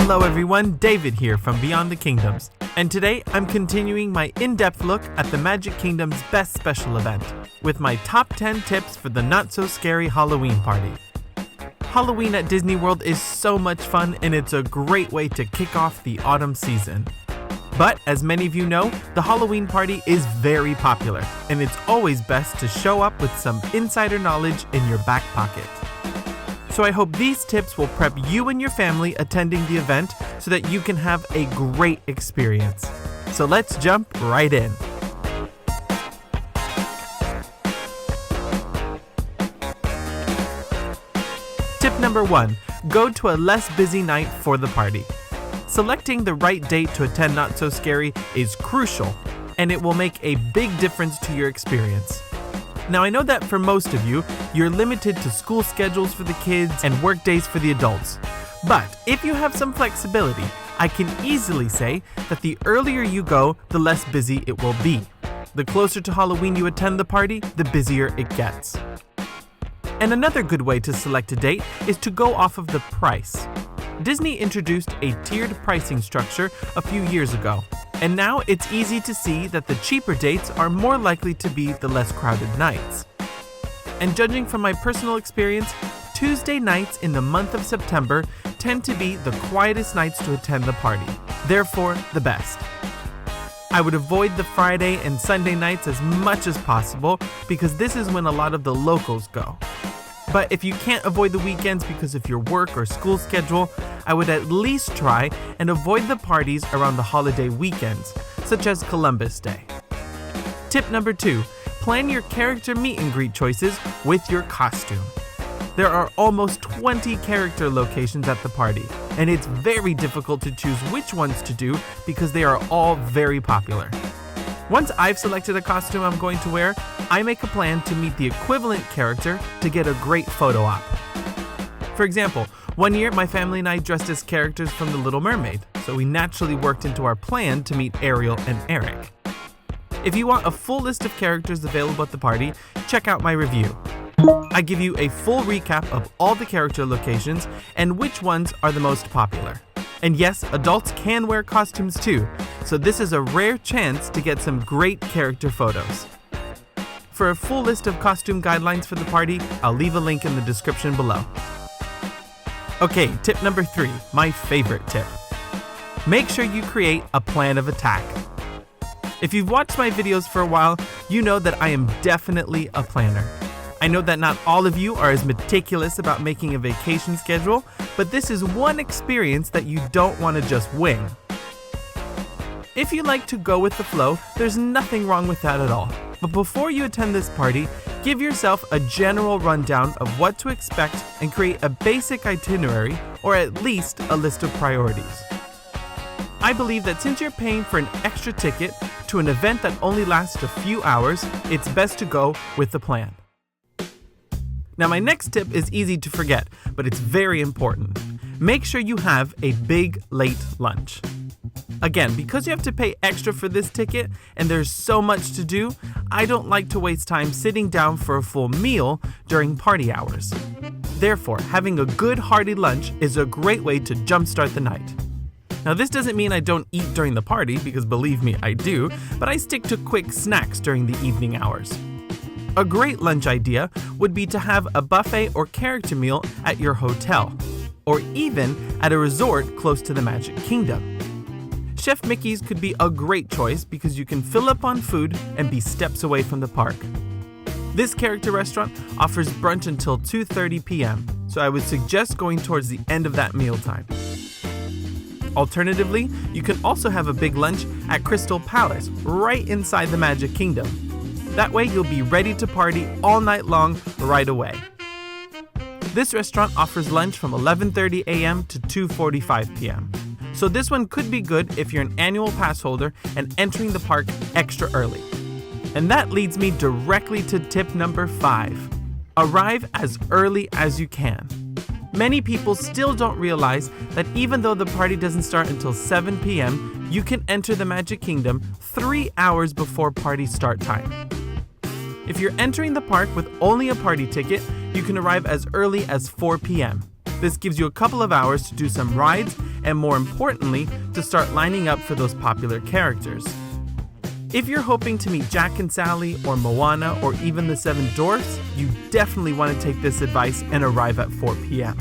Hello everyone, David here from Beyond the Kingdoms, and today I'm continuing my in-depth look at the Magic Kingdom's best special event, with my top 10 tips for the not-so-scary Halloween party. Halloween at Disney World is so much fun, and it's a great way to kick off the autumn season. But as many of you know, the Halloween party is very popular, and it's always best to show up with some insider knowledge in your back pocket. So I hope these tips will prep you and your family attending the event so that you can have a great experience. So let's jump right in. Tip number 1, go to a less busy night for the party. Selecting the right date to attend Not So Scary is crucial, and it will make a big difference to your experience. Now I know that for most of you, you're limited to school schedules for the kids and work days for the adults. But if you have some flexibility, I can easily say that the earlier you go, the less busy it will be. The closer to Halloween you attend the party, the busier it gets. And another good way to select a date is to go off of the price. Disney introduced a tiered pricing structure a few years ago, and now it's easy to see that the cheaper dates are more likely to be the less crowded nights. And judging from my personal experience, Tuesday nights in the month of September tend to be the quietest nights to attend the party, therefore the best. I would avoid the Friday and Sunday nights as much as possible because this is when a lot of the locals go. But if you can't avoid the weekends because of your work or school schedule, I would at least try and avoid the parties around the holiday weekends, such as Columbus Day. Tip number 2, plan your character meet and greet choices with your costume. There are almost 20 character locations at the party, and it's very difficult to choose which ones to do because they are all very popular. Once I've selected a costume I'm going to wear, I make a plan to meet the equivalent character to get a great photo op. For example, one year my family and I dressed as characters from The Little Mermaid, so we naturally worked into our plan to meet Ariel and Eric. If you want a full list of characters available at the party, check out my review. I give you a full recap of all the character locations and which ones are the most popular. And yes, adults can wear costumes too, so this is a rare chance to get some great character photos. For a full list of costume guidelines for the party, I'll leave a link in the description below. Okay, tip number 3, my favorite tip. Make sure you create a plan of attack. If you've watched my videos for a while, you know that I am definitely a planner. I know that not all of you are as meticulous about making a vacation schedule, but this is one experience that you don't want to just wing. If you like to go with the flow, there's nothing wrong with that at all. But before you attend this party, give yourself a general rundown of what to expect and create a basic itinerary, or at least a list of priorities. I believe that since you're paying for an extra ticket to an event that only lasts a few hours, it's best to go with the plan. Now my next tip is easy to forget, but it's very important. Make sure you have a big late lunch. Again, because you have to pay extra for this ticket and there's so much to do, I don't like to waste time sitting down for a full meal during party hours. Therefore, having a good hearty lunch is a great way to jumpstart the night. Now this doesn't mean I don't eat during the party, because believe me, I do, but I stick to quick snacks during the evening hours. A great lunch idea would be to have a buffet or character meal at your hotel, or even at a resort close to the Magic Kingdom. Chef Mickey's could be a great choice because you can fill up on food and be steps away from the park. This character restaurant offers brunch until 2:30 p.m., so I would suggest going towards the end of that mealtime. Alternatively, you can also have a big lunch at Crystal Palace, right inside the Magic Kingdom. That way you'll be ready to party all night long right away. This restaurant offers lunch from 11:30 a.m. to 2:45 p.m. So this one could be good if you're an annual pass holder and entering the park extra early. And that leads me directly to tip number 5. Arrive as early as you can. Many people still don't realize that even though the party doesn't start until 7 p.m., you can enter the Magic Kingdom 3 hours before party start time. If you're entering the park with only a party ticket, you can arrive as early as 4 p.m. This gives you a couple of hours to do some rides and, more importantly, to start lining up for those popular characters. If you're hoping to meet Jack and Sally or Moana or even the Seven Dwarfs, you definitely want to take this advice and arrive at 4 p.m.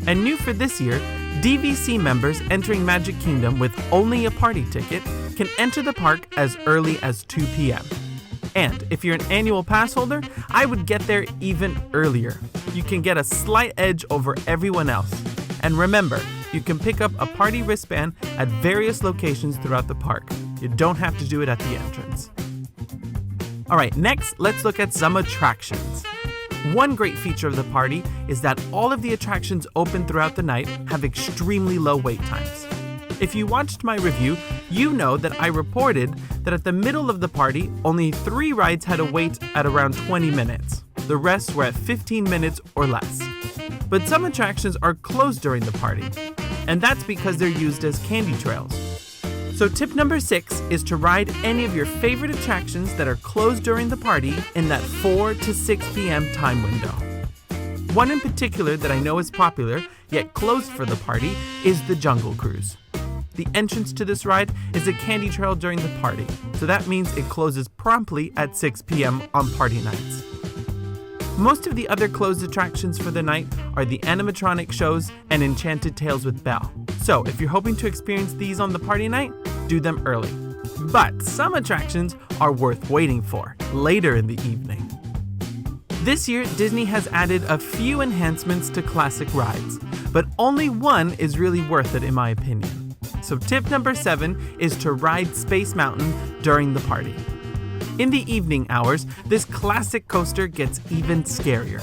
And new for this year, DVC members entering Magic Kingdom with only a party ticket can enter the park as early as 2 p.m. And if you're an annual pass holder, I would get there even earlier. You can get a slight edge over everyone else. And remember, you can pick up a party wristband at various locations throughout the park. You don't have to do it at the entrance. Alright, next let's look at some attractions. One great feature of the party is that all of the attractions open throughout the night have extremely low wait times. If you watched my review, you know that I reported that at the middle of the party, only 3 rides had a wait at around 20 minutes. The rest were at 15 minutes or less. But some attractions are closed during the party, and that's because they're used as candy trails. So tip number 6 is to ride any of your favorite attractions that are closed during the party in that 4 to 6 p.m. time window. One in particular that I know is popular, yet closed for the party, is the Jungle Cruise. The entrance to this ride is a candy trail during the party, so that means it closes promptly at 6 p.m. on party nights. Most of the other closed attractions for the night are the animatronic shows and Enchanted Tales with Belle. So if you're hoping to experience these on the party night, do them early. But some attractions are worth waiting for later in the evening. This year, Disney has added a few enhancements to classic rides, but only one is really worth it in my opinion. So tip number 7 is to ride Space Mountain during the party. In the evening hours, this classic coaster gets even scarier.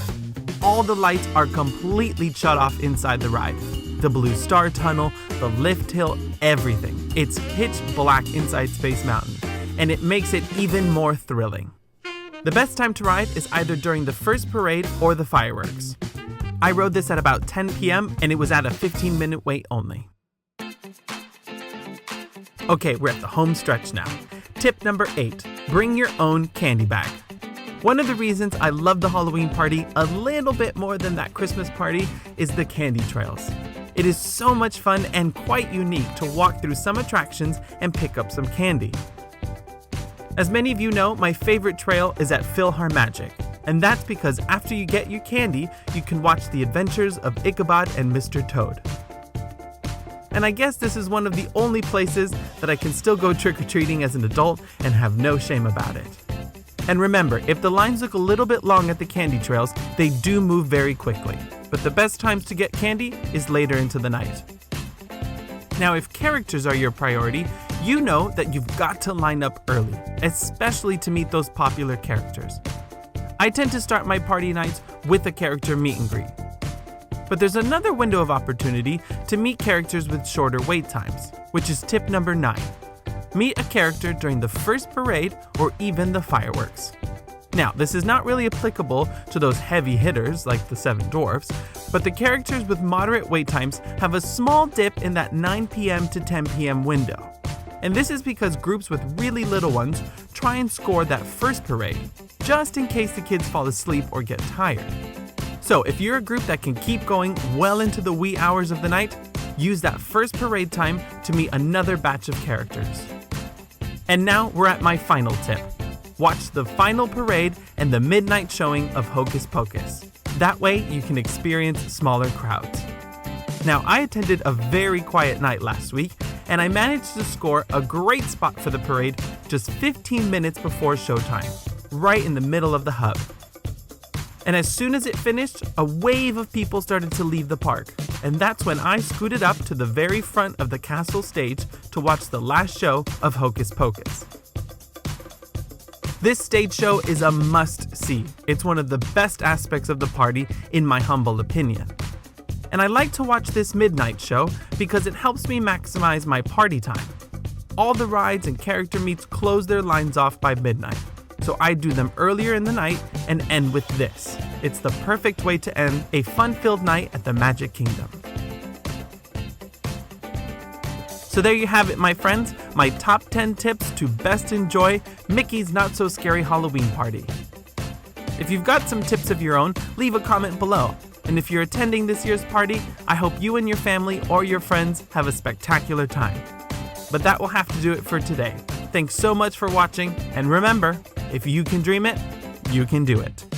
All the lights are completely shut off inside the ride. The Blue Star Tunnel, the lift hill, everything. It's pitch black inside Space Mountain, and it makes it even more thrilling. The best time to ride is either during the first parade or the fireworks. I rode this at about 10 p.m. and it was at a 15-minute wait only. Okay, we're at the home stretch now. Tip number 8, bring your own candy bag. One of the reasons I love the Halloween party a little bit more than that Christmas party is the candy trails. It is so much fun and quite unique to walk through some attractions and pick up some candy. As many of you know, my favorite trail is at PhilharMagic, and that's because after you get your candy, you can watch the adventures of Ichabod and Mr. Toad. And I guess this is one of the only places that I can still go trick-or-treating as an adult and have no shame about it. And remember, if the lines look a little bit long at the candy trails, they do move very quickly. But the best times to get candy is later into the night. Now, if characters are your priority, you know that you've got to line up early, especially to meet those popular characters. I tend to start my party nights with a character meet and greet. But there's another window of opportunity to meet characters with shorter wait times, which is tip number 9. Meet a character during the first parade or even the fireworks. Now, this is not really applicable to those heavy hitters like the Seven Dwarfs, but the characters with moderate wait times have a small dip in that 9 p.m. to 10 p.m. window. And this is because groups with really little ones try and score that first parade, just in case the kids fall asleep or get tired. So if you're a group that can keep going well into the wee hours of the night, use that first parade time to meet another batch of characters. And now we're at my final tip. Watch the final parade and the midnight showing of Hocus Pocus. That way you can experience smaller crowds. Now, I attended a very quiet night last week, and I managed to score a great spot for the parade just 15 minutes before showtime, right in the middle of the hub. And as soon as it finished, a wave of people started to leave the park, and that's when I scooted up to the very front of the castle stage to watch the last show of Hocus Pocus. This stage show is a must-see. It's one of the best aspects of the party, in my humble opinion. And I like to watch this midnight show because it helps me maximize my party time. All the rides and character meets close their lines off by midnight, so I do them earlier in the night and end with this. It's the perfect way to end a fun-filled night at the Magic Kingdom. So there you have it, my friends, my top 10 tips to best enjoy Mickey's Not So Scary Halloween Party. If you've got some tips of your own, leave a comment below. And if you're attending this year's party, I hope you and your family or your friends have a spectacular time. But that will have to do it for today. Thanks so much for watching, and remember, if you can dream it, you can do it.